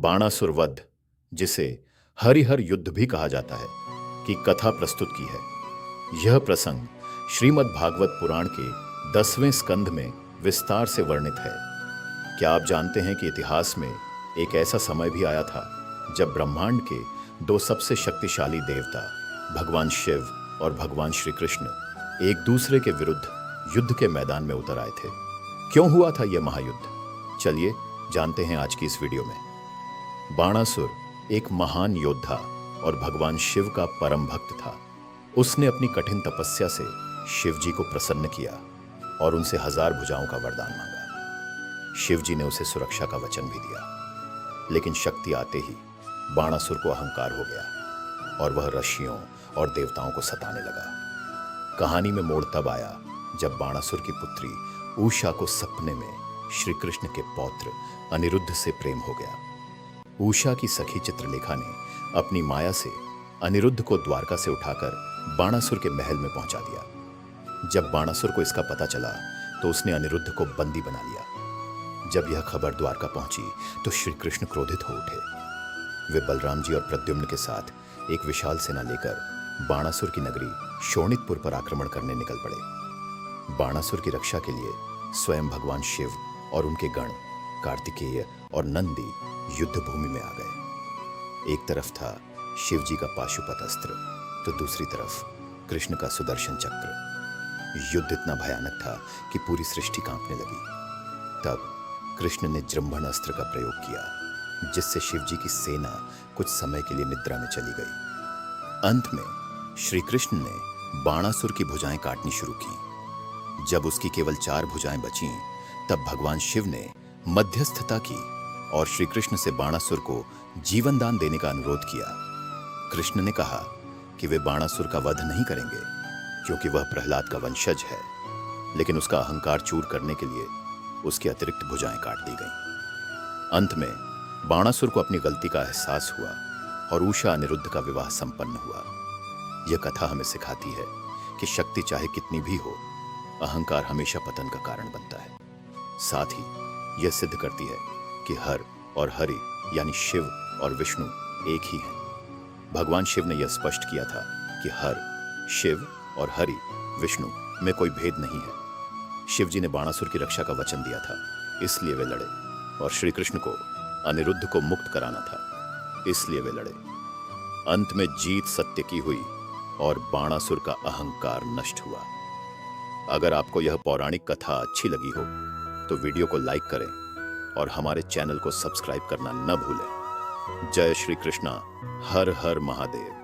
बाणासुर वध, जिसे हरिहर युद्ध भी कहा जाता है, की कथा प्रस्तुत की है। यह प्रसंग श्रीमद् भागवत पुराण के 10वें स्कंध में विस्तार से वर्णित है। क्या आप जानते हैं कि इतिहास में एक ऐसा समय भी आया था जब ब्रह्मांड के दो सबसे शक्तिशाली देवता भगवान शिव और भगवान श्री कृष्ण एक दूसरे के विरुद्ध युद्ध के मैदान में उतर आए थे। क्यों हुआ था यह महायुद्ध? चलिए जानते हैं आज की इस वीडियो में। बाणासुर एक महान योद्धा और भगवान शिव का परम भक्त था। उसने अपनी कठिन तपस्या से शिव जी को प्रसन्न किया और उनसे 1000 भुजाओं का वरदान मांगा। शिव जी ने उसे सुरक्षा का वचन भी दिया, लेकिन शक्ति आते ही बाणासुर को अहंकार हो गया और वह ऋषियों और देवताओं को सताने लगा। कहानी में मोड़ तब आया जब बाणासुर की पुत्री उषा को सपने में श्री कृष्ण के पौत्र अनिरुद्ध से प्रेम हो गया। उषा की सखी चित्रलेखा ने अपनी माया से अनिरुद्ध को द्वारका से उठाकर बाणासुर के महल में पहुंचा दिया। जब बाणासुर को इसका पता चला तो उसने अनिरुद्ध को बंदी बना लिया। जब यह खबर द्वारका पहुंची तो श्री कृष्ण क्रोधित हो उठे। वे बलराम जी और प्रद्युम्न के साथ एक विशाल सेना लेकर बाणासुर की नगरी शोणितपुर पर आक्रमण करने निकल पड़े। बाणासुर की रक्षा के लिए स्वयं भगवान शिव और उनके गण कार्तिकेय और नंदी युद्ध भूमि में आ गए। एक तरफ था शिव जी का पाशुपत अस्त्र, तो दूसरी तरफ कृष्ण का सुदर्शन चक्र। युद्ध इतना भयानक था कि पूरी सृष्टि कांपने लगी। तब कृष्ण ने जृंभण अस्त्र का प्रयोग किया, जिससे शिव जी की सेना कुछ समय के लिए निद्रा में चली गई। अंत में श्री कृष्ण ने बाणासुर की भुजाएं काटनी शुरू की। जब उसकी केवल 4 भुजाएं बचीं, तब भगवान शिव ने मध्यस्थता की और श्री कृष्ण से बाणासुर को जीवन दान देने का अनुरोध किया। कृष्ण ने कहा कि वे बाणासुर का वध नहीं करेंगे, क्योंकि वह प्रहलाद का वंशज है, लेकिन उसका अहंकार चूर करने के लिए उसकी अतिरिक्त भुजाएं काट दी गईं। अंत में बाणासुर को अपनी गलती का एहसास हुआ और उषा अनिरुद्ध का विवाह संपन्न हुआ। यह कथा हमें सिखाती है कि शक्ति चाहे कितनी भी हो, अहंकार हमेशा पतन का कारण बनता है। साथ ही यह सिद्ध करती है कि हर और हरि यानी शिव और विष्णु एक ही हैं। भगवान शिव ने यह स्पष्ट किया था कि हर, शिव और हरि, विष्णु में कोई भेद नहीं है। शिव जी ने बाणासुर की रक्षा का वचन दिया था, इसलिए वे लड़े, और श्री कृष्ण को अनिरुद्ध को मुक्त कराना था, इसलिए वे लड़े। अंत में जीत सत्य की हुई और बाणासुर का अहंकार नष्ट हुआ। अगर आपको यह पौराणिक कथा अच्छी लगी हो तो वीडियो को लाइक करें और हमारे चैनल को सब्सक्राइब करना न भूलें। जय श्री कृष्णा। हर हर महादेव।